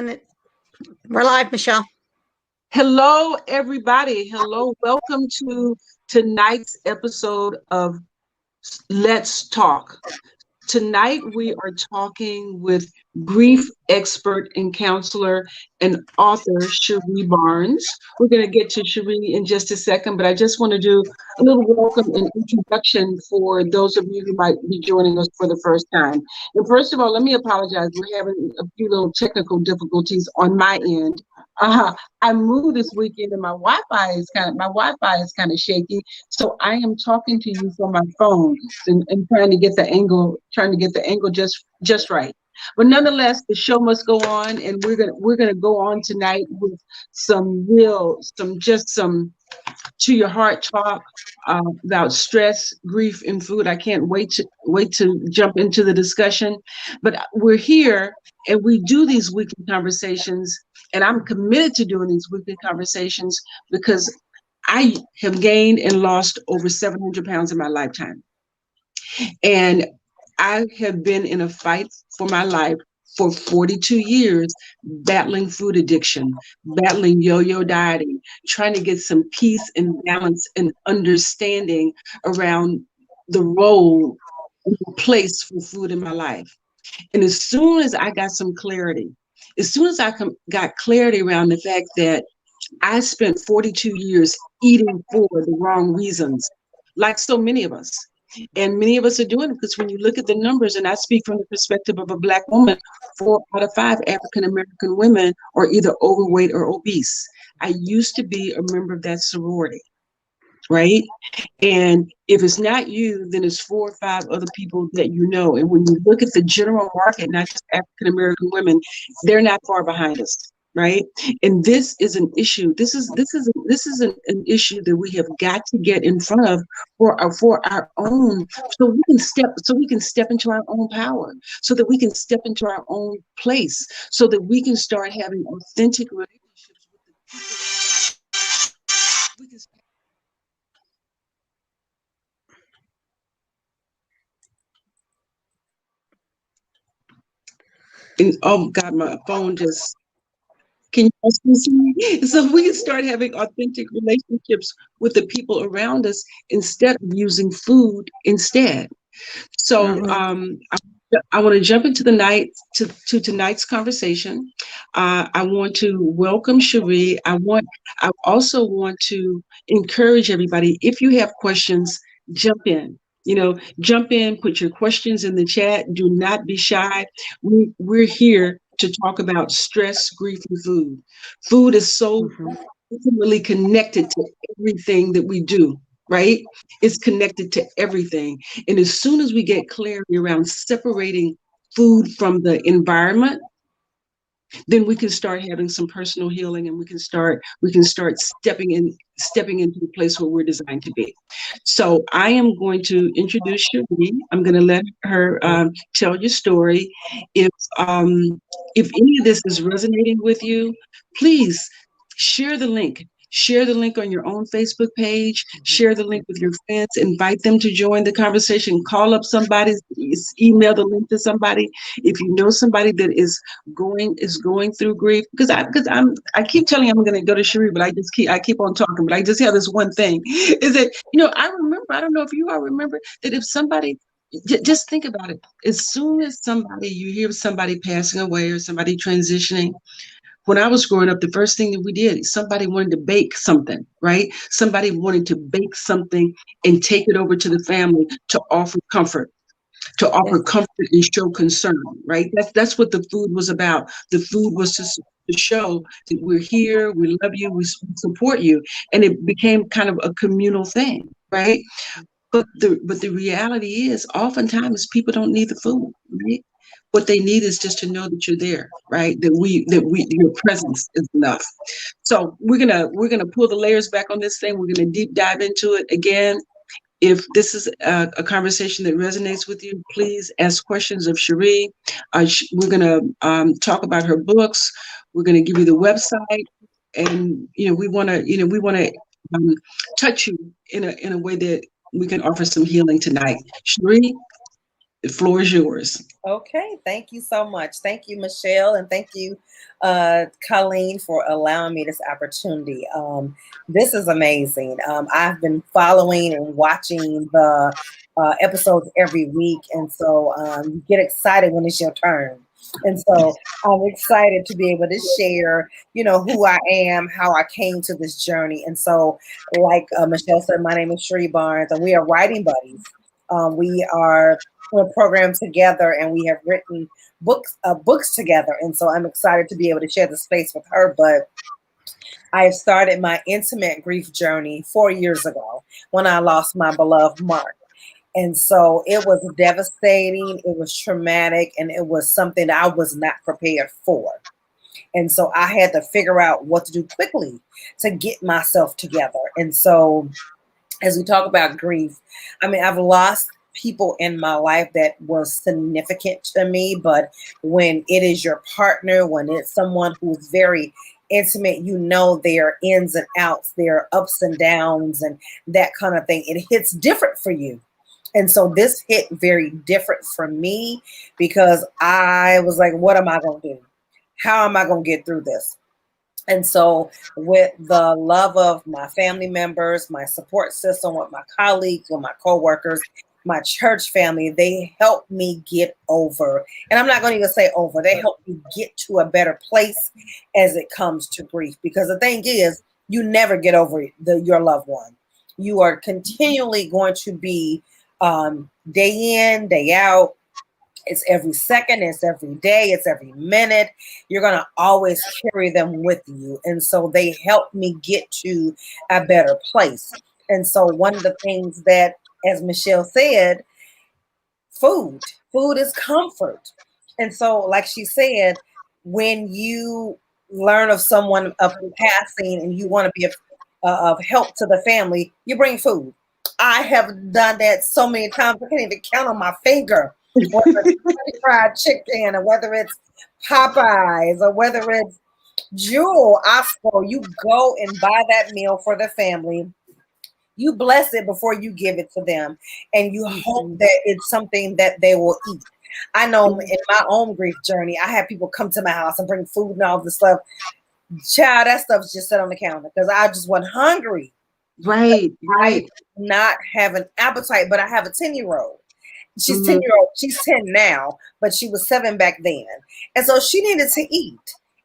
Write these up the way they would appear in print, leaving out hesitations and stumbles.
And we're live, Michelle. Hello, everybody. Hello. Welcome to tonight's episode of Let's Talk. Tonight, we are talking with grief expert and counselor and author Cherie Barnes. We're going to get to Cherie in just a second, but I just want to do a little welcome and introduction for those of you who might be joining us for the first time. And first of all, let me apologize. We're having a few little technical difficulties on my end. I moved this weekend and my Wi-Fi is kind of shaky. So I am talking to you from my phone and trying to get the angle just right. But nonetheless, the show must go on, and we're gonna go on tonight with some to your heart talk about stress, grief, and food. I can't wait to jump into the discussion. But we're here, and we do these weekly conversations, and I'm committed to doing these weekly conversations because I have gained and lost over 700 pounds in my lifetime. And I have been in a fight for my life for 42 years, battling food addiction, battling yo-yo dieting, trying to get some peace and balance and understanding around the role and the place for food in my life. And as soon as I got some clarity, as soon as I got clarity around the fact that I spent 42 years eating for the wrong reasons, like so many of us. And many of us are doing it because when you look at the numbers, and I speak from the perspective of a Black woman, 4 out of 5 African American women are either overweight or obese. I used to be a member of that sorority, right? And if it's not you, then it's 4 or 5 other people that you know. And when you look at the general market, not just African American women, they're not far behind us, right? And this is an issue. This is an issue that we have got to get in front of for our own, so we can step into our own power, so that we can step into our own place, so that we can start having authentic relationships with the people. We can start. And, oh God, my phone just, can you also see? So we can start having authentic relationships with the people around us instead of using food instead. So I want to jump into the night to tonight's conversation. I want to welcome Cherie. I also want to encourage everybody. If you have questions, jump in. Jump in, put your questions in the chat. Do not be shy. We're here to talk about stress, grief, and food. Food is so intimately connected to everything that we do, right? It's connected to everything. And as soon as we get clarity around separating food from the environment, then we can start having some personal healing, and we can start stepping into the place where we're designed to be. So I am going to introduce Cherie. I'm going to let her tell your story. If any of this is resonating with you, please share the link. Share the link on your own Facebook page. Share the link with your friends. Invite them to join the conversation. Call up somebody. Email the link to somebody. If you know somebody that is going through grief, because I keep telling you I'm going to go to Cherie, but I keep on talking. But I just have this one thing is that I remember. I don't know if you all remember that if somebody. Just think about it. As soon as you hear somebody passing away or somebody transitioning. When I was growing up, the first thing that we did, somebody wanted to bake something, right? Somebody wanted to bake something and take it over to the family to offer comfort, and show concern, right? That's what the food was about. The food was to show that we're here, we love you, we support you, and it became kind of a communal thing, right? But the reality is, oftentimes people don't need the food, right? What they need is just to know that you're there, right? Your presence is enough. So we're gonna pull the layers back on this thing. We're gonna deep dive into it again. If this is a conversation that resonates with you, please ask questions of Cherie. We're gonna talk about her books. We're gonna give you the website, and we wanna touch you in a way that we can offer some healing tonight. Cherie, The floor is yours. Okay, thank you so much. Thank you, Michelle, and thank you, Colleen, for allowing me this opportunity. This is amazing. I've been following and watching the episodes every week, and so you get excited when it's your turn. And so I'm excited to be able to share, who I am, how I came to this journey. And so, like Michelle said, my name is Cherie Barnes, and we are writing buddies. We are a program together, and we have written books together. And so I'm excited to be able to share the space with her. But I started my intimate grief journey 4 years ago when I lost my beloved Mark. And so it was devastating, it was traumatic, and it was something that I was not prepared for. And so I had to figure out what to do quickly to get myself together. And so as we talk about grief, I mean, I've lost people in my life that was significant to me, but when it is your partner, when it's someone who's very intimate, their ins and outs, their ups and downs, and that kind of thing, it hits different for you. And so this hit very different for me because I was like, what am I going to do? How am I going to get through this? And so with the love of my family members, my support system, with my colleagues, with my coworkers, my church family, they helped me get over. And I'm not going to even say over. They helped me get to a better place as it comes to grief. Because the thing is, you never get over your loved one. You are continually going to be day in, day out. It's every second, it's every day, it's every minute. You're going to always carry them with you. And so they help me get to a better place. And so one of the things that, as Michelle said, food is comfort. And so, like she said, when you learn of someone of passing and you want to be of help to the family, you bring food. I have done that so many times, I can't even count on my finger. Whether it's fried chicken, or whether it's Popeyes, or whether it's Jewel, Osco, you go and buy that meal for the family. You bless it before you give it to them, and you hope that it's something that they will eat. I know in my own grief journey, I had people come to my house and bring food and all this stuff. Child, that stuff's just set on the counter because I just wasn't hungry. Right. I did not have an appetite, but I have a 10-year-old. She's 10-year-old. She's 10 now, but she was 7 back then. And so she needed to eat.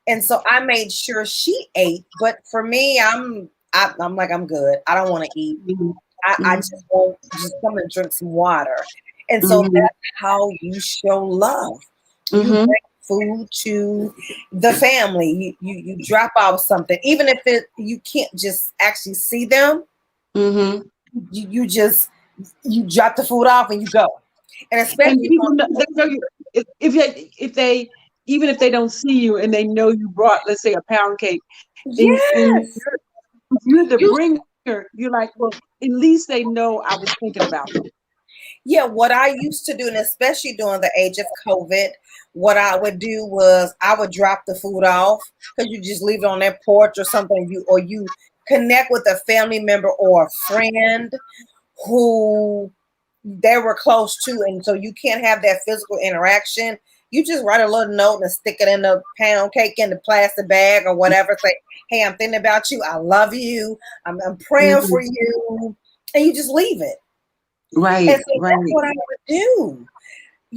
And so I made sure she ate. But for me, I'm like, I'm good. I don't want to eat. I just want just come and drink some water. And so that's how you show love. You bring food to the family. You drop off something, even if you can't just actually see them. You drop the food off and you go. And especially people know, they know you, if they even if they don't see you and they know you brought, let's say, a pound cake, and you're the bringer, you're like, well, at least they know I was thinking about them. Yeah, what I used to do, and especially during the age of COVID, what I would do was I would drop the food off because you just leave it on their porch or something. You connect with a family member or a friend who they were close to, and so you can't have that physical interaction. You just write a little note and stick it in the pound cake in the plastic bag or whatever. Say, hey, I'm thinking about you. I love you. I'm praying for you. And you just leave it. Right. And so that's what I would do.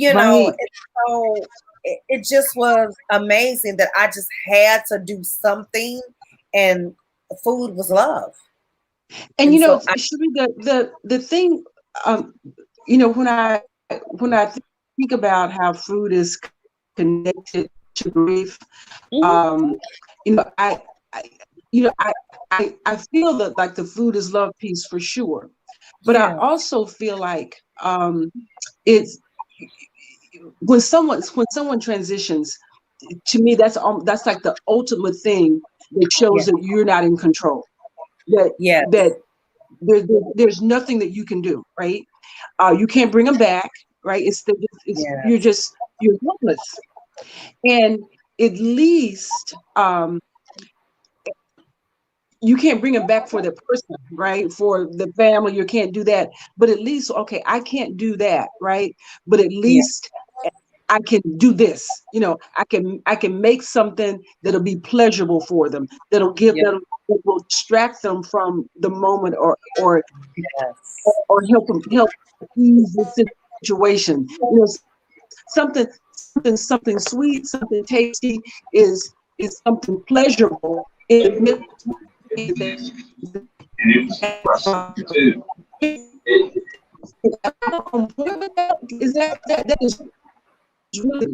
And so it just was amazing that I just had to do something, and food was love. And the thing, when I think about how food is connected to grief, I feel that like the food is love piece for sure, but I also feel like it's when someone transitions, to me that's like the ultimate thing that shows that you're not in control. That there's nothing that you can do, right? You can't bring them back, right? You're helpless. And at least you can't bring them back for the person, right? For the family, you can't do that. But at least, okay, I can't do that, right? But at Yeah. least I can do this. I can make something that'll be pleasurable for them. Yeah. That will distract them from the moment, Yes. or help ease the situation. Something sweet, something tasty is something pleasurable in the midst is that is really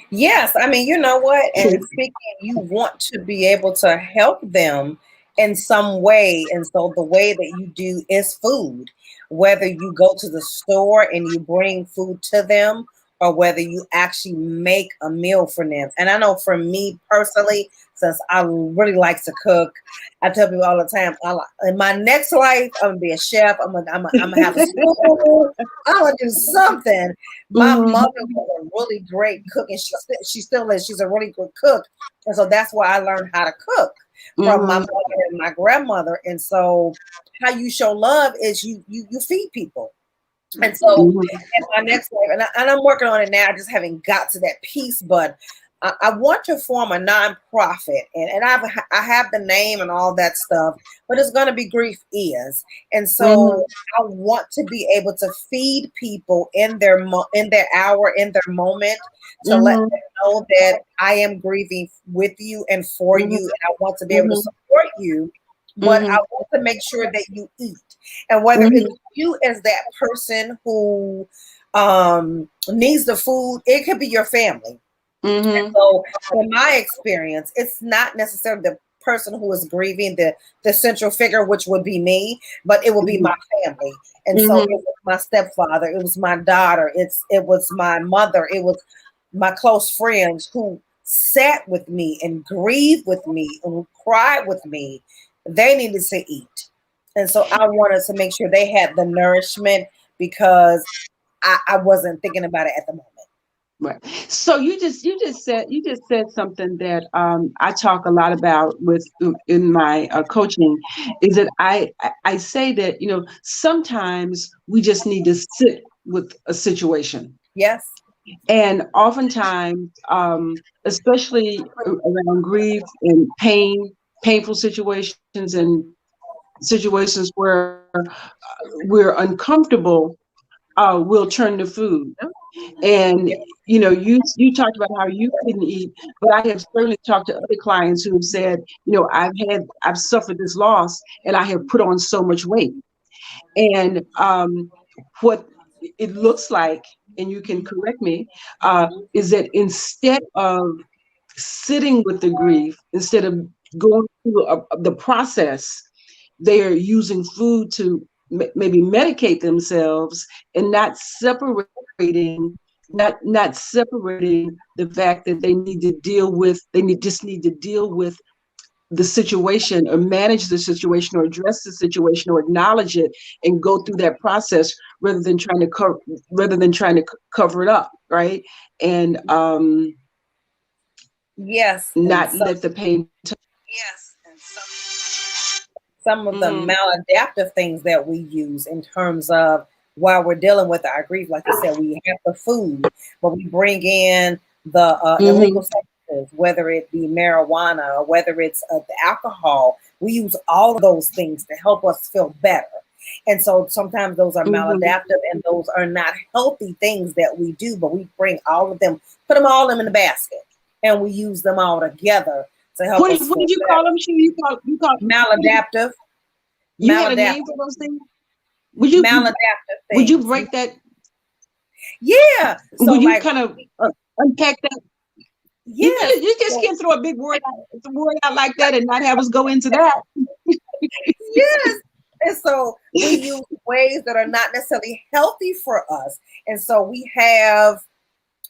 Yes, I mean, you know what? And speaking, you want to be able to help them in some way. And so the way that you do is food, whether you go to the store and you bring food to them or whether you actually make a meal for them. And I know for me personally, since I really like to cook, I tell people all the time, in my next life, I'm gonna be a chef. I'm gonna have a school. I'm gonna do something. My Mhm, mother was a really great cook, and she still is. She's a really good cook, and so that's why I learned how to cook from my mhm, mother and my grandmother. And so, how you show love is you feed people. And so, mhm, in my next life, and I'm working on it now. I just haven't got to that piece, but I want to form a nonprofit, and I have the name and all that stuff, but it's going to be Grief Is, and mhm, so I want to be able to feed people in in their hour, in their moment, to let mhm, them know that I am grieving with you and for you, mhm, and I want to be able to mhm, support you, but I mhm, want to make sure that you eat, and whether it's mhm, you as that person who needs the food, it could be your family. mhm, So, in my experience, it's not necessarily the person who is grieving, the central figure, which would be me, but it will be my family. And so, it mhm, was my stepfather, it was my daughter, it was my mother, it was my close friends who sat with me and grieved with me and cried with me. They needed to eat, and so I wanted to make sure they had the nourishment because I wasn't thinking about it at the moment. right. So you just said something that I talk a lot about with in my coaching, is that I say that sometimes we just need to sit with a situation. Yes. And oftentimes, especially around grief and painful situations and situations where we're uncomfortable, we'll turn to food. And you talked about how you couldn't eat, but I have certainly talked to other clients who have said, I've suffered this loss and I have put on so much weight. And what it looks like, and you can correct me, is that instead of sitting with the grief, instead of going through the process, they are using food to maybe medicate themselves and not separating the fact that just need to deal with the situation, or manage the situation, or address the situation, or acknowledge it and go through that process, rather than trying to cover it up, right? And Yes, and not let the pain yes, and some of the Mhm, maladaptive things that we use in terms of while we're dealing with our grief, like you said, we have the food, but we bring in the illegal mhm, substances, whether it be marijuana or whether it's the alcohol. We use all of those things to help us feel better. And so sometimes those are mhm. maladaptive and those are not healthy things that we do, but we bring all of them, put them all in the basket, and we use them all together to help us What feel did you call better. them? Maladaptive, You had a name maladaptive, for those things? Would you maladaptive would you things. break that? Yeah. So Would you like kind of unpack that? yes. You just So can't throw a big word out like that and not have us go into that. yes. And so we use ways that are not necessarily healthy for us. And so we have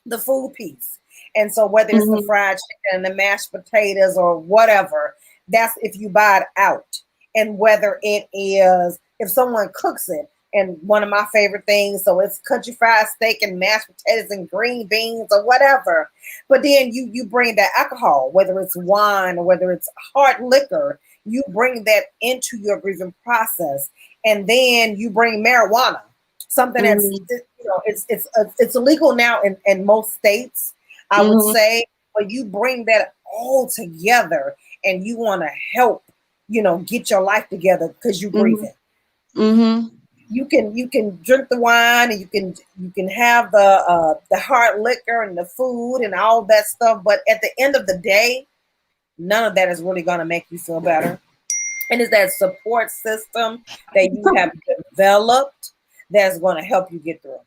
the food piece. And so whether it's the Mhm, fried chicken and the mashed potatoes or whatever, that's if you buy it out. And whether it is if someone cooks it, and one of my favorite things. So it's country fried steak and mashed potatoes and green beans or whatever. But then you bring that alcohol, whether it's wine or whether it's hard liquor, you bring that into your grieving process. And then you bring marijuana, something that's, it's illegal now in most states, I would say, but you bring that all together and you want to help, get your life together because you're grieving. You can drink the wine and you can have the hard liquor and the food and all that stuff, but at the end of the day, none of that is really going to make you feel better. And it's that support system that you have developed that's going to help you get through.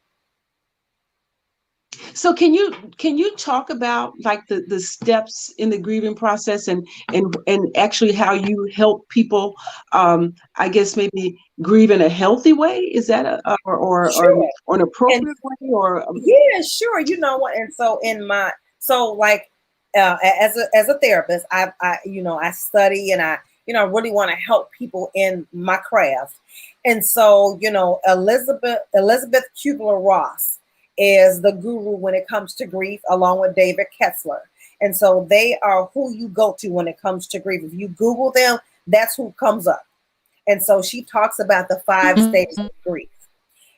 So can you talk about like the steps in the grieving process and actually how you help people, I guess maybe grieve in a healthy way? Is that or an appropriate way or? Yeah, sure. You know what? And so as a therapist, I study and I really want to help people in my craft. And so, Elizabeth Kubler-Ross is the guru when it comes to grief, along with David Ketzler. And so they are who you go to when it comes to grief. If you Google them, that's who comes up. And so she talks about the 5 stages of grief.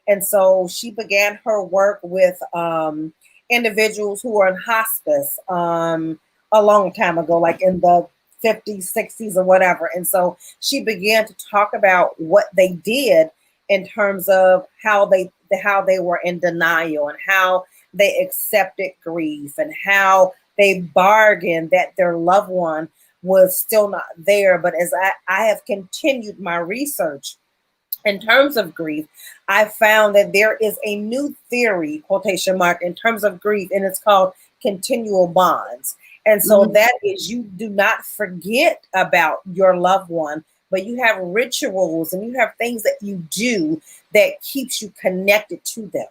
And so she began her work with individuals who were in hospice a long time ago, like in the 50s, 60s, or whatever. And so she began to talk about what they did in terms of how they were in denial and how they accepted grief and how they bargained that their loved one was still not there. But as I have continued my research in terms of grief, I found that there is a new theory, quotation mark, in terms of grief, and it's called continual bonds. And so that is, you do not forget about your loved one, but you have rituals and you have things that you do that keeps you connected to them.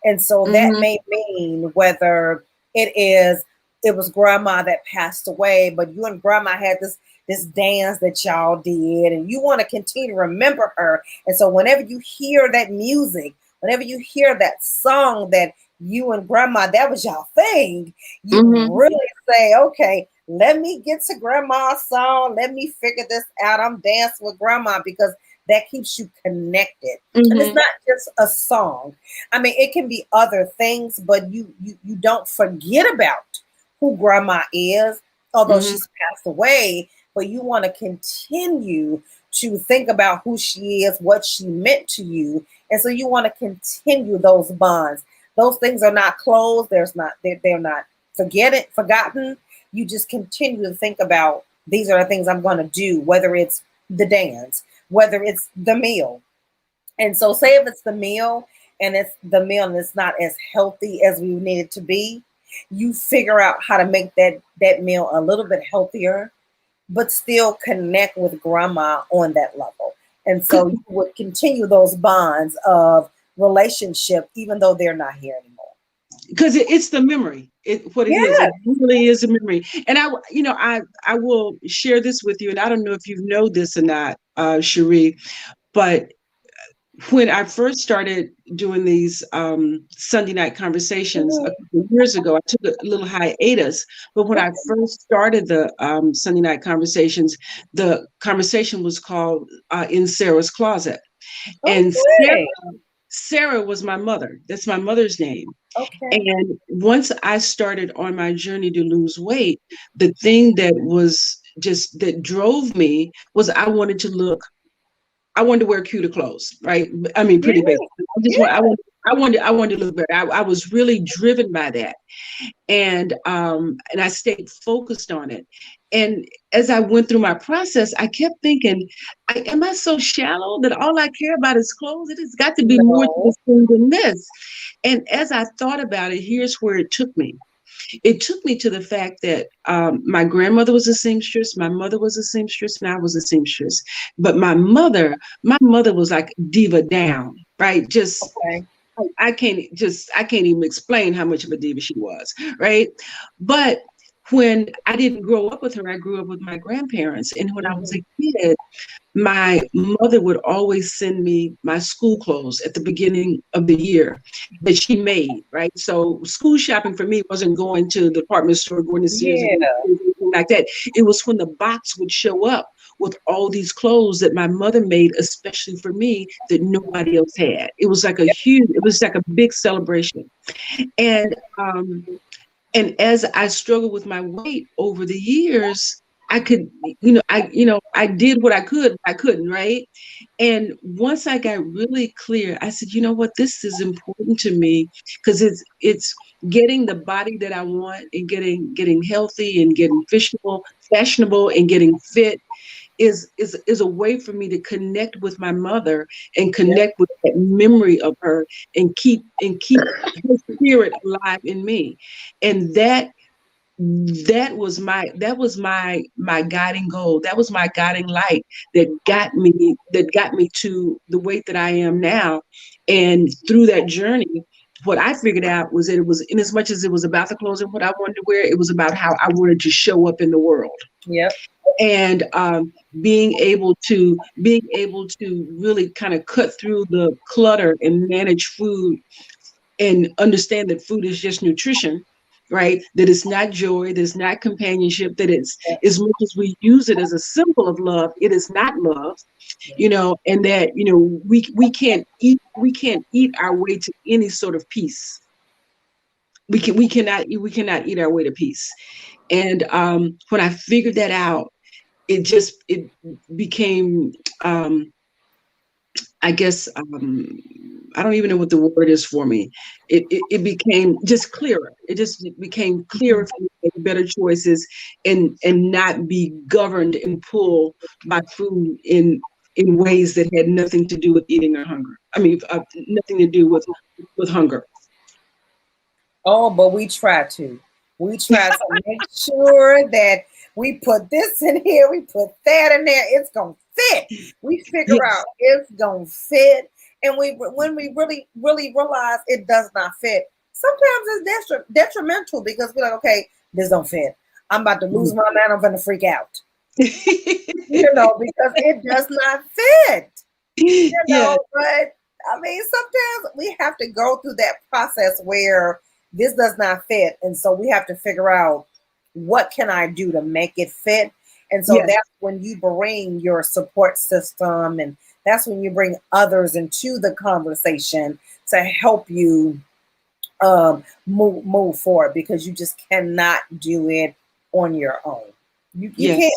And so that may mean whether it was grandma that passed away, but you and grandma had this dance that y'all did, and you want to continue to remember her. And so whenever you hear that music, whenever you hear that song that you and grandma, that was y'all thing, you really say, okay, let me get to grandma's song. Let me figure this out. I'm dancing with grandma, because that keeps you connected. And it's not just a song. I mean, it can be other things, but you don't forget about who grandma is, although she's passed away, but you want to continue to think about who she is, what she meant to you. And so you want to continue those bonds. Those things are not closed. They're not forgotten. You just continue to think about, these are the things I'm going to do, whether it's the dance, whether it's the meal. And so say if it's the meal and it's not as healthy as we need it to be, you figure out how to make that meal a little bit healthier, but still connect with grandma on that level. And so you would continue those bonds of relationship, even though they're not here anymore. Because it's the memory. It really is a memory. And I will share this with you. And I don't know if you know this or not, Cherie, but when I first started doing these Sunday night conversations a couple of years ago, I took a little hiatus. But when I first started the Sunday night conversations, the conversation was called In Sarah's Closet. And Sarah was my mother. That's my mother's name. Okay. And once I started on my journey to lose weight, the thing that drove me was I wanted to wear cuter clothes, right? I mean, pretty basic. I wanted to look better. I was really driven by that. And I stayed focused on it. And as I went through my process, I kept thinking, am I so shallow that all I care about is clothes? It has got to be more to this thing than this. And as I thought about it, here's where it took me. It took me to the fact that my grandmother was a seamstress, my mother was a seamstress, and I was a seamstress. But my mother was like diva down, right? I can't even explain how much of a diva she was, right? But when I didn't grow up with her, I grew up with my grandparents. And when I was a kid, my mother would always send me my school clothes at the beginning of the year that she made, right? So school shopping for me wasn't going to the department store, going to Sears and Yeah. anything like that. It was when the box would show up with all these clothes that my mother made, especially for me, that nobody else had. It was like it was like a big celebration. And and as I struggled with my weight over the years, I could, I did what I could, I couldn't, right? And once I got really clear, I said, you know what, this is important to me because it's getting the body that I want and getting healthy and getting fashionable and getting fit is a way for me to connect with my mother and connect with that memory of her and keep her spirit alive in me. And that was my guiding goal. That was my guiding light that got me to the weight that I am now. And through that journey, what I figured out was that it was, in as much as it was about the clothes and what I wanted to wear, it was about how I wanted to show up in the world. Yep. And being able to really kind of cut through the clutter and manage food and understand that food is just nutrition, right? That it's not joy, that it's not companionship, that it's, as much as we use it as a symbol of love, it is not love, and that, we can't eat our way to any sort of peace. We cannot eat our way to peace. And when I figured that out, it became, I guess, I don't even know what the word is for me. It became just clearer. It just became clearer for me to make better choices and not be governed and pulled by food in ways that had nothing to do with eating or hunger. I mean, nothing to do with hunger. Oh, but we try to. We try to make sure that we put this in here, we put that in there. It's gonna fit. We figure Yes, out it's gonna fit, and when we really really realize it does not fit, sometimes it's detrimental because we're like, okay, this don't fit. I'm about to lose my mind. I'm gonna freak out, because it does not fit. yeah, But I mean, sometimes we have to go through that process where this does not fit. And so we have to figure out what can I do to make it fit. And so yes, that's when you bring your support system, and that's when you bring others into the conversation to help you move forward, because you just cannot do it on your own. You yes, can't.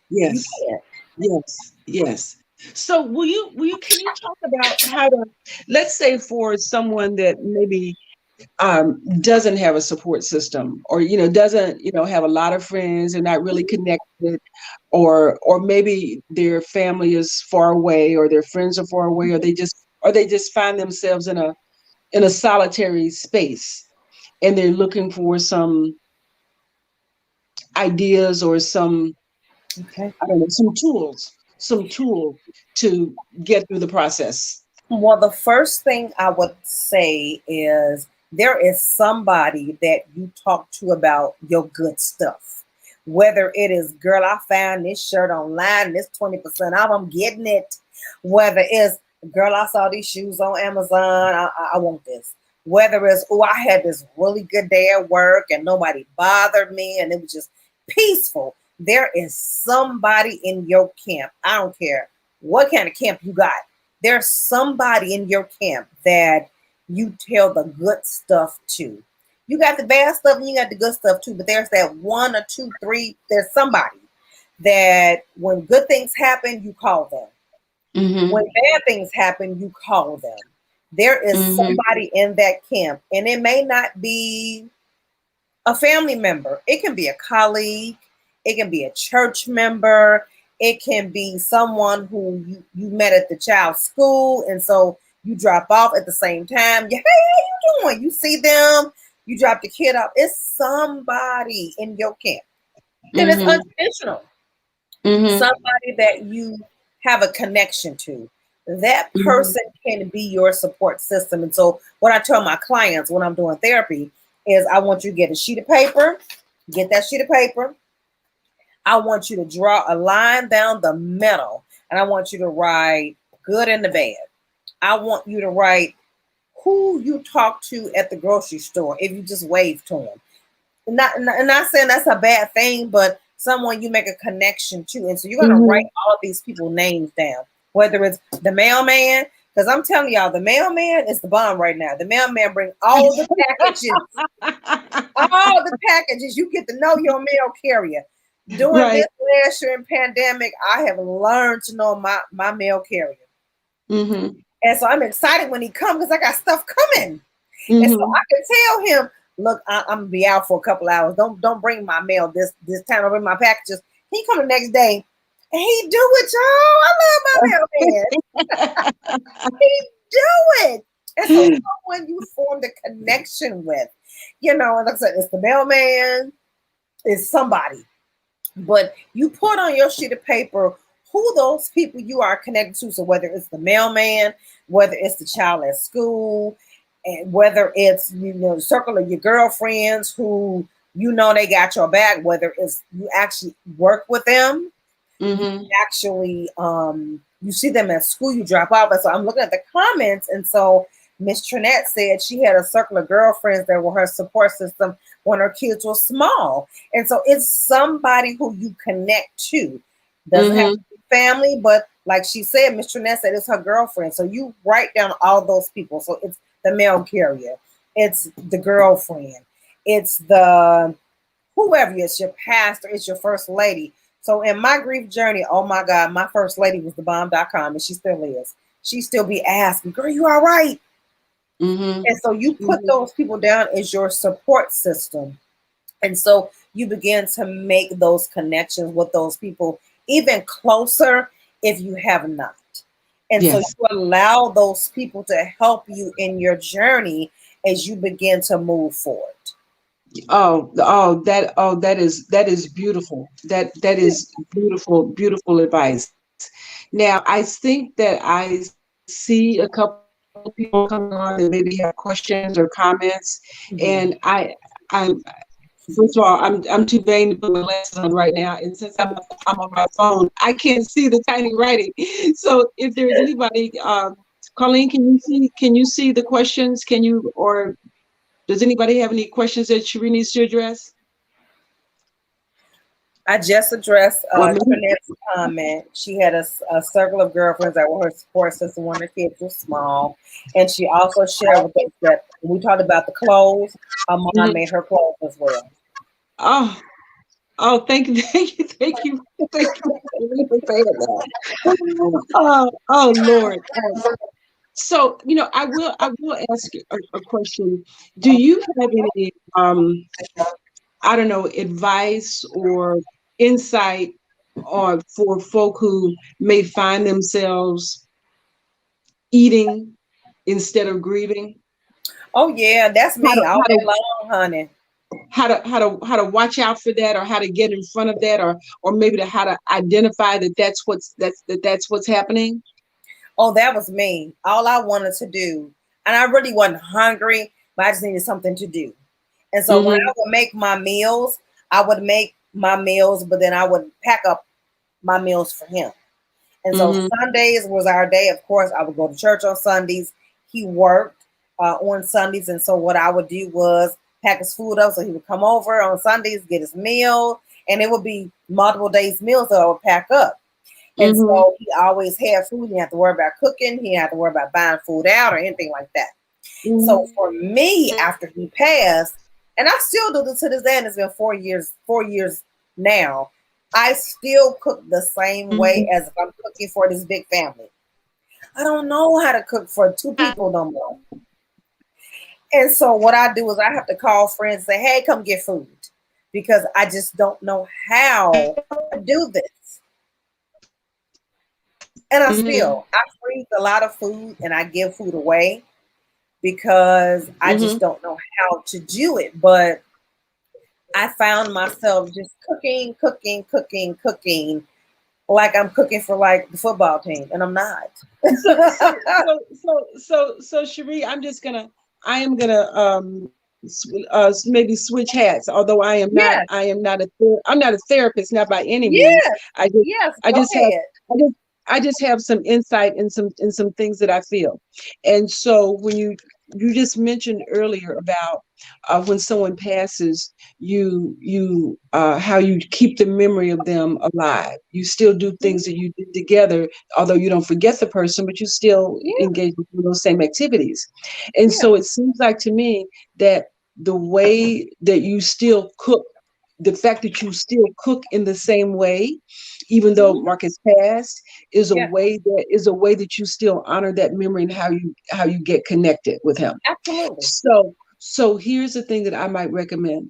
You yes, can't. yes, yes. So can you talk about how to, let's say, for someone that maybe doesn't have a support system, or doesn't have a lot of friends and not really connected, or maybe their family is far away, or their friends are far away, or they just find themselves in a solitary space, and they're looking for some ideas or some, Okay. I don't know, some tool to get through the process. Well, the first thing I would say is there is somebody that you talk to about your good stuff. Whether it is, girl, I found this shirt online, this 20% off, I'm getting it. Whether it's, girl, I saw these shoes on Amazon, I want this. Whether it's, oh, I had this really good day at work and nobody bothered me and it was just peaceful. There is somebody in your camp. I don't care what kind of camp you got. There's somebody in your camp that you tell the good stuff to. You got the bad stuff and you got the good stuff too, but there's that one or two, three, there's somebody that when good things happen, you call them. Mm-hmm. When bad things happen, you call them. There is Mm-hmm. somebody in that camp, and it may not be a family member. It can be a colleague. It can be a church member. It can be someone who you met at the child's school. And so you drop off at the same time. Hey, how you doing? You see them. You drop the kid off. It's somebody in your camp. And it's Mm-hmm. unconditional. Mm-hmm. Somebody that you have a connection to. That Mm-hmm. person can be your support system. And so what I tell my clients when I'm doing therapy is I want you to get a sheet of paper. Get that sheet of paper. I want you to draw a line down the middle, and I want you to write good and the bad. I want you to write who you talk to at the grocery store if you just wave to them. Not saying that's a bad thing, but someone you make a connection to. And so you're going to write all of these people's names down, whether it's the mailman, because I'm telling y'all, the mailman is the bomb right now. The mailman brings all the packages, all the packages. You get to know your mail carrier. During this last year in pandemic, I have learned to know my mail carrier. And so I'm excited when he comes because I got stuff coming. And so I can tell him, look, I'm gonna be out for a couple hours. Don't bring my mail this time. Don't bring my packages. He come the next day and he do it, y'all. I love my mailman. He do it. And so someone you formed a connection with, and like I said, it's the mailman, it's somebody. But you put on your sheet of paper who those people you are connected to. So whether it's the mailman, whether it's the child at school, and whether it's the circle of your girlfriends who they got your back, whether it's you actually work with them, actually you see them at school, you drop off. And so I'm looking at the comments, and so Miss Trinette said she had a circle of girlfriends that were her support system when her kids were small. And so it's somebody who you connect to. Doesn't have to be family, but like she said, Miss Trinette said it's her girlfriend. So you write down all those people. So it's the mail carrier, it's the girlfriend, it's the whoever, it's your pastor, it's your first lady. So in my grief journey, oh my God, my first lady was thebomb.com, and she still is. She still be asking, girl, you all right? And so you put those people down as your support system. And so you begin to make those connections with those people even closer if you have not. And so you allow those people to help you in your journey as you begin to move forward. That is beautiful. That is beautiful advice. Now, I think that I see a couple of people coming on that maybe have questions or comments, and I'm first of all, I'm too vain to put my glasses on right now, and since I'm on my phone, I can't see the tiny writing. So if there's anybody, Colleen, can you see the questions? Or does anybody have any questions that Cherie needs to address? I just addressed Trinette's comment. She had a circle of girlfriends that were her support system when her kids were small. And she also shared with us that when we talked about the clothes, her mom made her clothes as well. Oh, thank you for saying that. Oh Lord. So, I will ask you a question. Do you have any I don't know, advice or insight for folk who may find themselves eating instead of grieving? Oh yeah, that's me all day long, honey. How to watch out for that, or how to get in front of that, or maybe how to identify that's what's happening? Oh, that was me. All I wanted to do, and I really wasn't hungry, but I just needed something to do. And so when I would make my meals, but then I would pack up my meals for him. And so Sundays was our day. Of course, I would go to church on Sundays. He worked on Sundays. And so what I would do was pack his food up. So he would come over on Sundays, get his meal, and it would be multiple days meals that I would pack up. And so he always had food. He didn't have to worry about cooking. He didn't have to worry about buying food out or anything like that. So for me, after he passed, and I still do this to this day, and it's been 4 years now, I still cook the same way as if I'm cooking for this big family. I don't know how to cook for 2 people no more. And so what I do is I have to call friends and say, hey, come get food, because I just don't know how to do this. And I freeze a lot of food and I give food away because I just don't know how to do it. But I found myself just cooking, like I'm cooking for like the football team, and I'm not. So Cherie, I am gonna maybe switch hats. Although Yes, I'm not a therapist, not by any means. yes, I just yes. I Go just have ahead. I just I just have some insight in some things that I feel. And so when you just mentioned earlier about when someone passes, you how you keep the memory of them alive. You still do Mhm. things that you did together, although you don't forget the person, but you still Yeah, engage in those same activities. And yeah. so it seems like to me that the way that you still cook, the fact that you still cook in the same way, even though Mhm. Mark has passed, Yeah, is a way that you still honor that memory and how you get connected with him. absolutely. So here's the thing that I might recommend.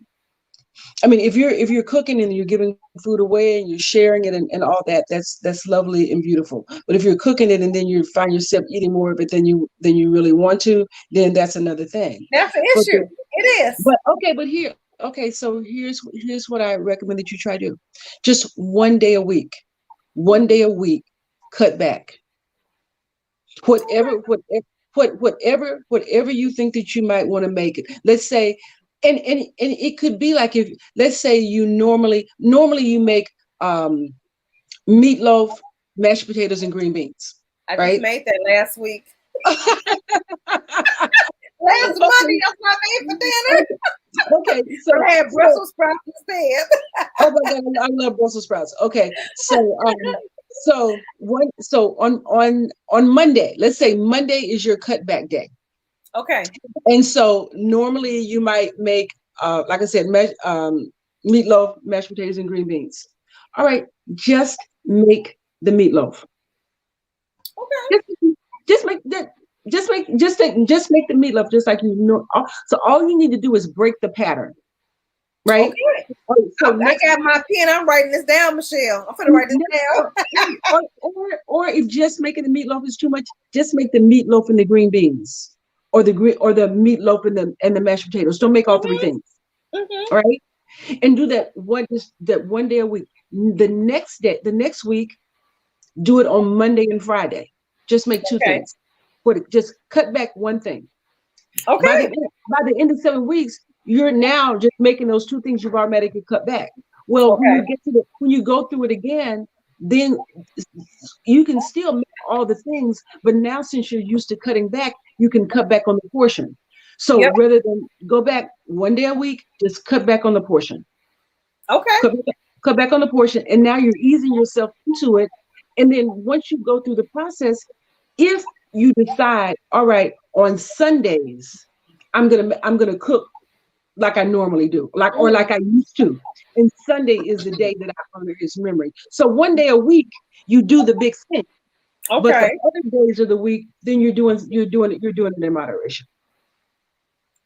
I mean, if you're cooking and you're giving food away and you're sharing it and all that, that's lovely and beautiful. But if you're cooking it and then you find yourself eating more of it than you really want to, then that's another thing. That's the But issue. It is. so here's what I recommend that you try to do. Just one day a week, cut back. Whatever, whatever you think that you might want to make it. Let's say, and it could be like, if let's say you normally you make um meatloaf, mashed potatoes, and green beans, I just right? made that last week. Last Okay, Monday, that's what I made for dinner. okay, I had Brussels sprouts instead. oh my God, I love Brussels sprouts. Okay, so on Monday, let's say Monday is your cutback day. Okay. And so normally you might make, like I said, meatloaf, mashed potatoes, and green beans. All right, just make the meatloaf. Okay. Just, just make that. Just make the meatloaf just like you know. So all you need to do is break the pattern, right? Okay. So I next got my pen. I'm writing this down, Michelle. I'm gonna write this down. or if just making the meatloaf is too much, just make the meatloaf and the green beans, or the meatloaf and the mashed potatoes. Don't make all three Hmm. things. Hmm. All right, and do that one day a week. The next week, do it on Monday and Friday. Just make two Okay. things. Just cut back one thing. By the Okay. end, by the end of 7 weeks, you're now just making those two things you've automatically cut back. Well, Okay. when you go through it again, then you can still make all the things, but now since you're used to cutting back, you can cut back on the portion. So Yep. rather than go back one day a week, just cut back on the portion. Okay. Cut back, cut back on the portion, and now you're easing yourself into it. And then once you go through the process, if you decide, all right, on Sundays, I'm gonna cook like I normally do, Mhm. like I used to. And Sunday is the day that I honor his memory. So one day a week, you do the big thing, but the Okay. other days of the week, then you're doing it in moderation.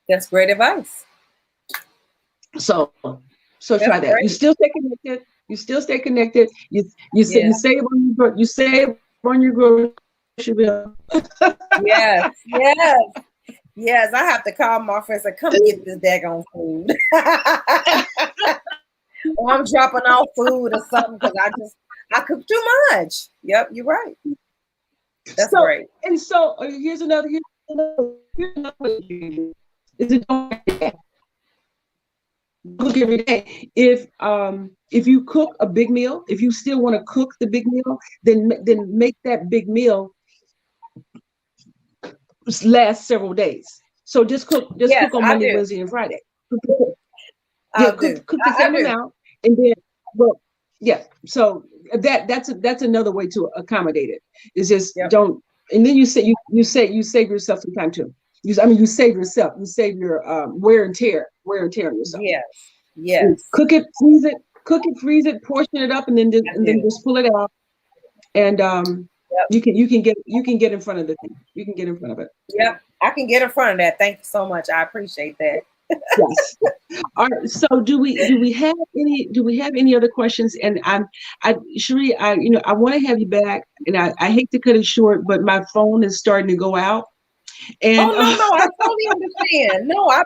That's great advice. So so That's try that. You great. still stay connected. You still stay connected. You say Yeah. you save on your grocery bill. Yes. Yes. Yes. I have to call my friends and come get this daggone food. Or I'm dropping off food or something because I cook too much. Yep, you're right. That's So great. and so here's another way you do it, is it don't cook every day. If you cook a big meal, if you still want to cook the big meal, then make that big meal last several days. So just Yes, cook on I Monday, do. Wednesday, and Friday. Yeah, I'll do. cook the I same do. amount, and then well, yeah. So that's another way to accommodate it. Is just Yep. don't, and then you save yourself some time too. You save yourself. You save your wear and tear on yourself. Yes. You Yes. cook it, freeze it, portion it up, and then I do. just pull it out, and Yep. you can get in front of the thing. You can get in front of it. Yep. I can get in front of that. Thank you so much. I appreciate that. Yes. All right. So do we have any other questions? And Cherie, I want to have you back, and I hate to cut it short, but my phone is starting to go out, Oh and no, no, I totally understand. No, I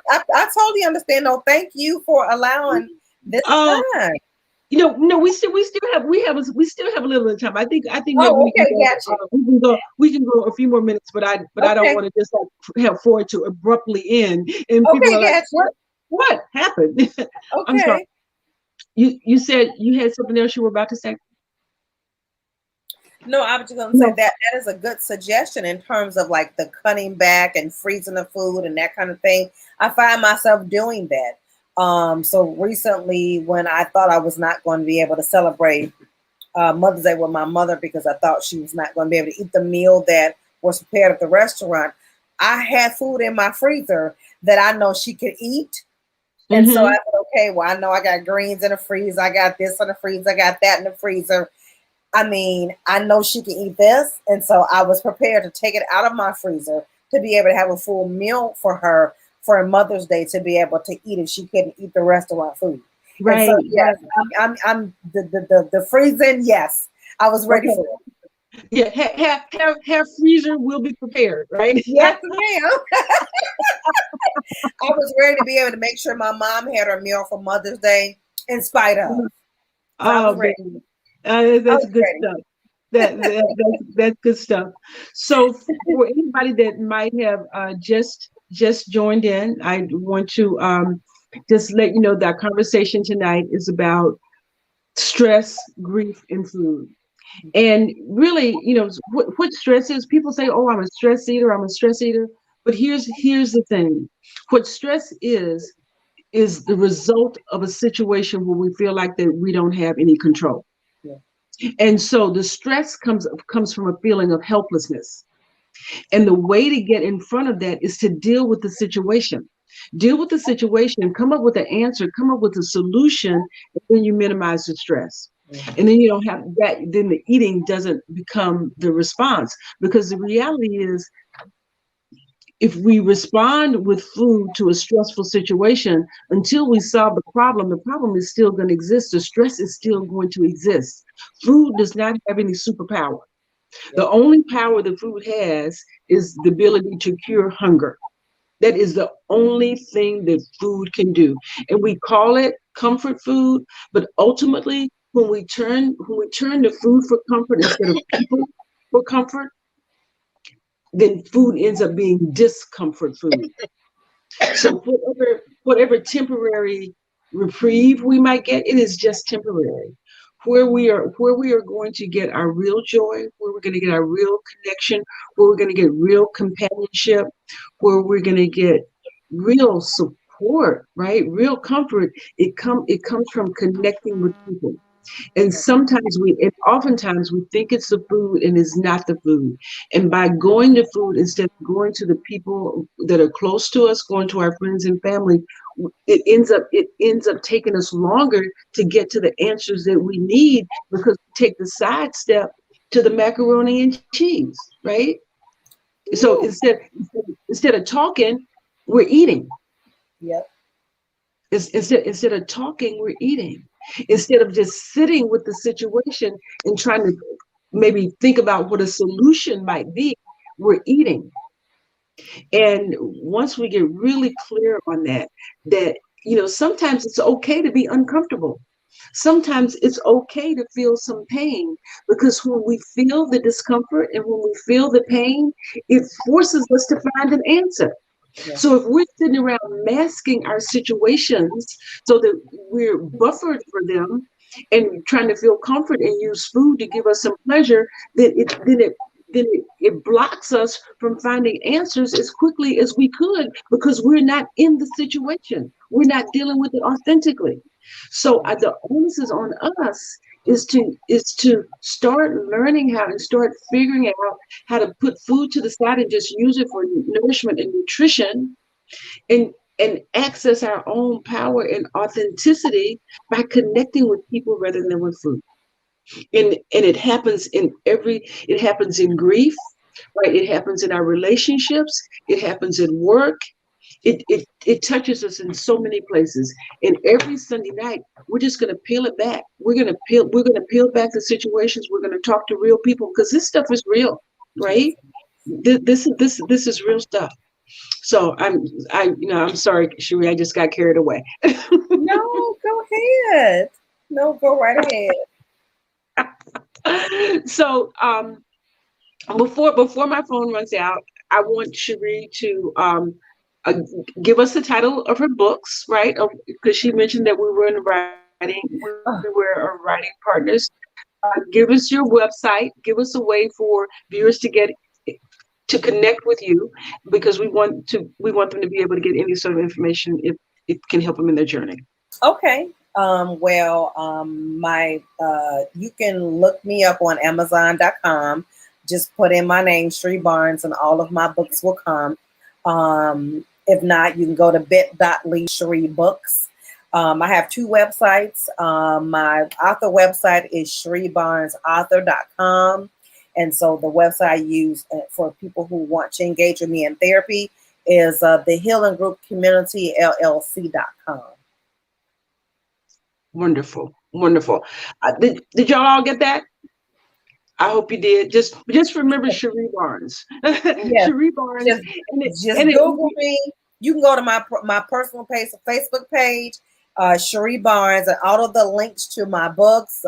totally understand. No, thank you for allowing this oh, time. No, we still have we still have a little bit of time. I think maybe Oh, okay, gotcha. we can go a few more minutes, but I don't Okay, want to just like have for it to abruptly end, and people okay, are like, gotcha. what happened? I'm sorry. Okay. You said you had something else you were about to say. No, I was just gonna say No. that is a good suggestion in terms of like the cutting back and freezing the food and that kind of thing. I find myself doing that. So recently, when I thought I was not going to be able to celebrate Mother's Day with my mother because I thought she was not going to be able to eat the meal that was prepared at the restaurant, I had food in my freezer that I know she could eat. And so I said, okay, well, I know I got greens in the freezer. I got this in the freezer. I got that in the freezer. I mean, I know she can eat this. And so I was prepared to take it out of my freezer to be able to have a full meal for her for Mother's Day to be able to eat if she couldn't eat the restaurant food. And so, Right. yes, I'm the freezing. Yes, I was ready Okay. for it. Yeah. Have freezer will be prepared. Right. Yes, ma'am. I was ready to be able to make sure my mom had her meal for Mother's Day in spite of. So I was Oh, ready. baby. I That's was good ready. stuff. That's good stuff. So for anybody that might have just joined in, I want to just let you know that our conversation tonight is about stress, grief, and food. And really, what stress is. People say, "Oh, I'm a stress eater. I'm a stress eater." But here's the thing: what stress is the result of a situation where we feel like that we don't have any control. Yeah. And so the stress comes from a feeling of helplessness. And the way to get in front of that is to deal with the situation. Deal with the situation, come up with an answer, come up with a solution, and then you minimize the stress. And then you don't have that, then the eating doesn't become the response. Because the reality is, if we respond with food to a stressful situation, until we solve the problem is still going to exist. The stress is still going to exist. Food does not have any superpower. The only power that food has is the ability to cure hunger. That is the only thing that food can do. And we call it comfort food, but ultimately, when we turn to food for comfort instead of people for comfort, then food ends up being discomfort food. So whatever temporary reprieve we might get, it is just temporary. Where we are going to get our real joy, where we're going to get our real connection, where we're going to get real companionship, where we're going to get real support, right? Real comfort. It comes from connecting with people. And oftentimes we think it's the food and it's not the food. And by going to food instead of going to the people that are close to us, going to our friends and family, it ends up taking us longer to get to the answers that we need because we take the sidestep to the macaroni and cheese, right? So instead of talking, we're eating. Yep. Instead of talking, we're eating. Instead of just sitting with the situation and trying to maybe think about what a solution might be, we're eating. And once we get really clear on that, sometimes it's okay to be uncomfortable. Sometimes it's okay to feel some pain because when we feel the discomfort and when we feel the pain, it forces us to find an answer. Yeah. So if we're sitting around masking our situations so that we're buffered for them and trying to feel comfort and use food to give us some pleasure, then it blocks us from finding answers as quickly as we could because we're not in the situation. We're not dealing with it authentically. So the onus is on us is to start learning how and start figuring out how to put food to the side and just use it for nourishment and nutrition and access our own power and authenticity by connecting with people rather than with food. And it happens in grief, right? It happens in our relationships, it happens in work. It touches us in so many places. And every Sunday night, we're just going to peel it back. We're going to peel back the situations. We're going to talk to real people because this stuff is real, right? This is real stuff. So I'm sorry, Cherie, I just got carried away. No, go ahead. No, go right ahead. So before my phone runs out, I want Cherie to uh, give us the title of her books, right? Because she mentioned that we were in writing, we were writing partners. Give us your website. Give us a way for viewers to connect with you, because we want them to be able to get any sort of information if it can help them in their journey. Okay. My you can look me up on Amazon.com. Just put in my name, Cherie Barnes, and all of my books will come. If not, you can go to bit.ly Cherie Books. I have two websites. My author website is CherieBarnesAuthor.com. And so the website I use for people who want to engage with me in therapy is the Healing Group Community LLC.com. Wonderful, wonderful. Did y'all all get that? I hope you did. Just remember Cherie Barnes. Yes. Cherie Barnes. Just Google me. You can go to my personal page, Facebook page, Cherie Barnes, and all of the links to my books,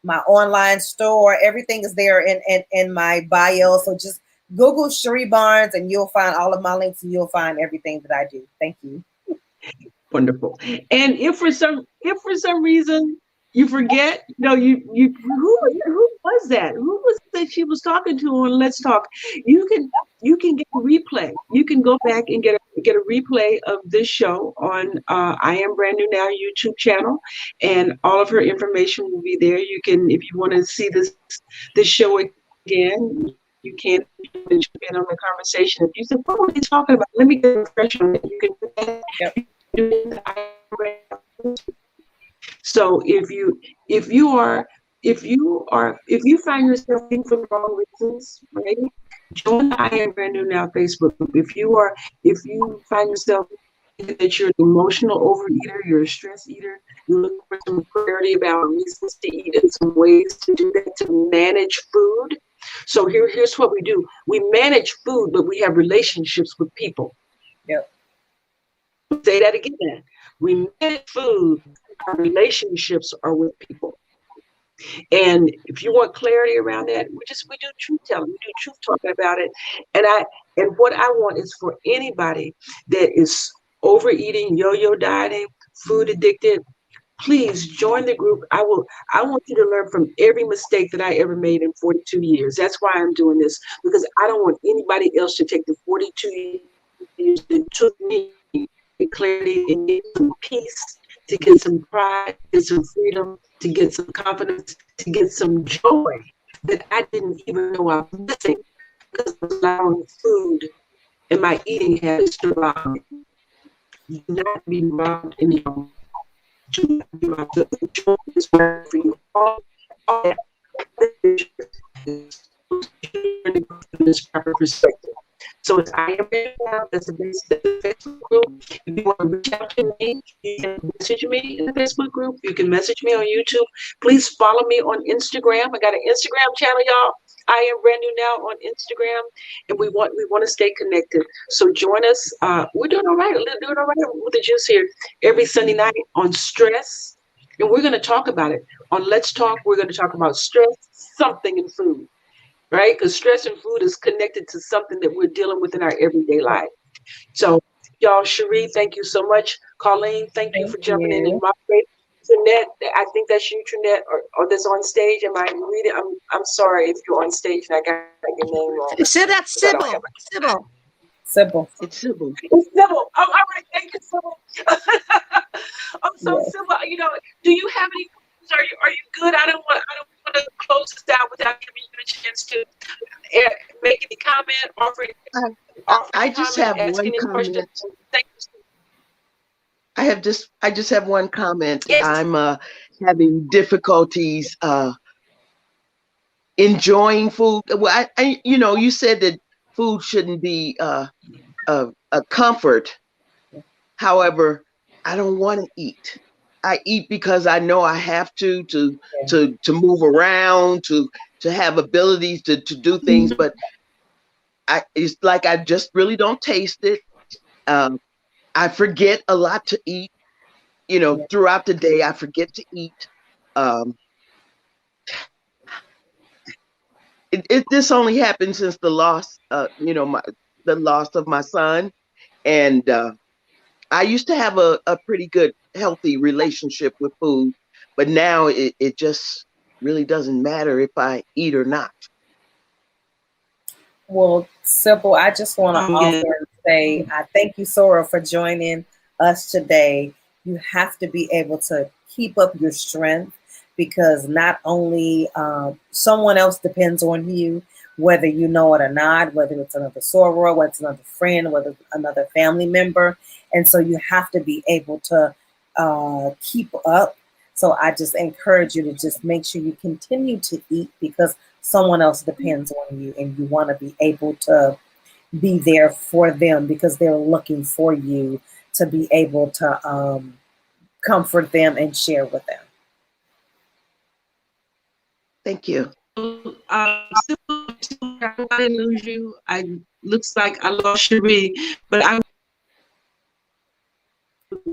my online store, everything is there in my bio. So just Google Cherie Barnes and you'll find all of my links and you'll find everything that I do. Thank you. Wonderful. And if for some reason you forget, who was that? Who was that she was talking to on Let's Talk? You can get a replay. You can go back and get a replay of this show on I Am Brand New Now YouTube channel, and all of her information will be there. You can, if you want to see this show again, you can jump in on the conversation. If you say, "What are they talking about?" Let me get a refresh on it. You can do that. Yep. So if you find yourself in for the wrong reasons, right? Join the I Am Brand New Now Facebook group. If you find yourself that you're an emotional overeater, you're a stress eater, you're looking for some clarity about reasons to eat and some ways to do that, to manage food. So here's what we do. We manage food, but we have relationships with people. Yep. Say that again. We manage food, our relationships are with people. And if you want clarity around that, we do truth telling, we do truth talking about it. And what I want is for anybody that is overeating, yo-yo dieting, food addicted, please join the group. I want you to learn from every mistake that I ever made in 42 years. That's why I'm doing this, because I don't want anybody else to take the 42 years that took me to clarity and get some peace, to get some pride, get some freedom, to get some confidence, to get some joy that I didn't even know I was missing, because I was allowing food and my eating habits to rob me. You do not be robbed in your joy. Joy is for you. All that this proper perspective. So it's I Am Brand New Now. That's the Facebook group. If you want to reach out to me, you can message me in the Facebook group. You can message me on YouTube. Please follow me on Instagram. I got an Instagram channel, y'all. I Am Brand New Now on Instagram, and we want to stay connected. So join us. We're doing all right. We're doing all right with the juice here every Sunday night on stress, and we're going to talk about it on Let's Talk. We're going to talk about stress, something in food. Right? Because stress and food is connected to something that we're dealing with in our everyday life. So, y'all, Cherie, thank you so much. Colleen, thank you for jumping in and moderating. Trinette, I think that's you, Trinette, or that's on stage. Am I reading? I'm sorry if you're on stage and I got your name wrong. So that's Sybil. Sybil. It's Sybil. It's Sybil. Oh, all right. Thank you, Sybil. Yes. Sybil, do you have any? Are you good? I don't want to close this out without giving you a chance to make any comment, offer I just have one comment. I just have one comment. Yes. I'm having difficulties enjoying food. Well, you said that food shouldn't be a comfort. However, I don't want to eat. I eat because I know I have to move around, to have abilities to do things, but it's like I just really don't taste it. I forget a lot to eat. Throughout the day, I forget to eat. um, this only happened since the loss, the loss of my son. And I used to have a pretty good, healthy relationship with food, but now it just really doesn't matter if I eat or not. Well, Sybil, I just want to offer and say, I thank you, Sora, for joining us today. You have to be able to keep up your strength, because not only someone else depends on you, whether you know it or not, whether it's another soror, whether it's another friend, whether it's another family member. And so you have to be able to keep up. So I just encourage you to just make sure you continue to eat, because someone else depends on you, and you want to be able to be there for them, because they're looking for you to be able to comfort them and share with them. Thank you. I didn't lose you. Looks like I lost Cherie, but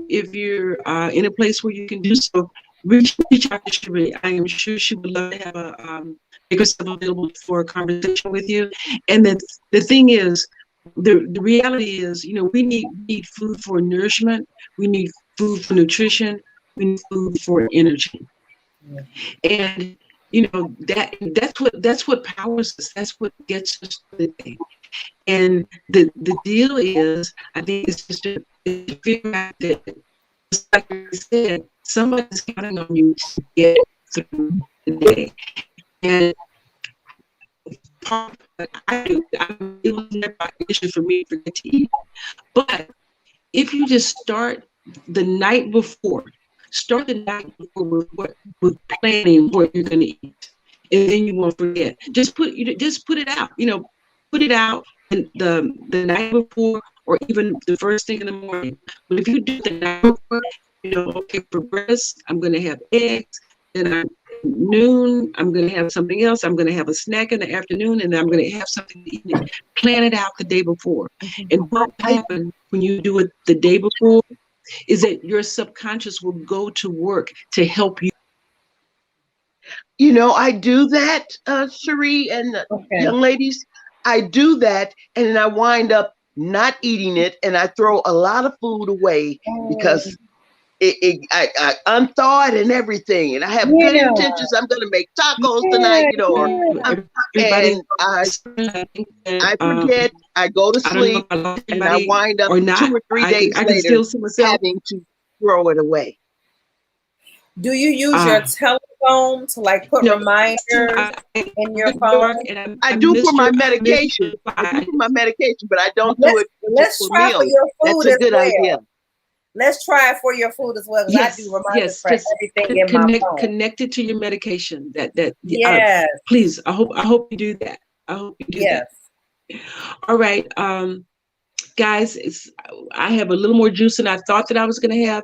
if you're in a place where you can do so, reach out to Cherie. I am sure she would love to have make herself available for a conversation with you. And the thing is, the reality is, we need food for nourishment. We need food for nutrition. We need food for energy. And that's what powers us. That's what gets us to the day. And the deal is, I think it's just to figure out that, just like I said, somebody's counting on you to get through the day. And part of what I do, it was never an issue for me to forget to eat. But if you just start the night before with planning what you're going to eat, and then you won't forget. Just put it out. Put it out the night before, or even the first thing in the morning. But if you do the night before, okay, for breakfast, I'm going to have eggs. Then at noon, I'm going to have something else. I'm going to have a snack in the afternoon, and then I'm going to have something to eat. Plan it out the day before. And what happens when you do it the day before is that your subconscious will go to work to help you. I do that, Cherie and young ladies. I do that, and then I wind up not eating it, and I throw a lot of food away because I unthaw it and everything, and I have good intentions. I'm going to make tacos tonight, I forget. I go to sleep, and I wind up 2 or 3 days later having to throw it away. Do you use your telephone to put reminders in your phone? I do for my medication. But I don't do it let's for try meals. For your food. That's a good idea. Let's try it for your food as well. Yes, I do reminders for everything in my phone. Connect it to your medication. Yes. Please, I hope you do that. I hope you do that. All right, guys, I have a little more juice than I thought that I was going to have.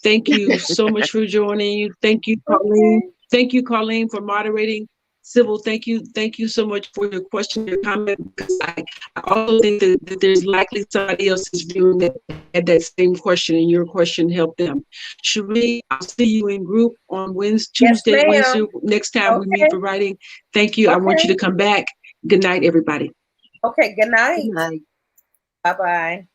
Thank you so much for joining. Thank you, Colleen. Thank you, Colleen, for moderating. Sybil, thank you so much for your question, your comment, because I also think that there's likely somebody else is viewing that had that same question, and your question helped them. Cherie, I'll see you in group on Tuesday, Wednesday, next time we meet for writing. Thank you. I want you to come back. Good night, everybody. Okay, good night. Good night. Bye-bye.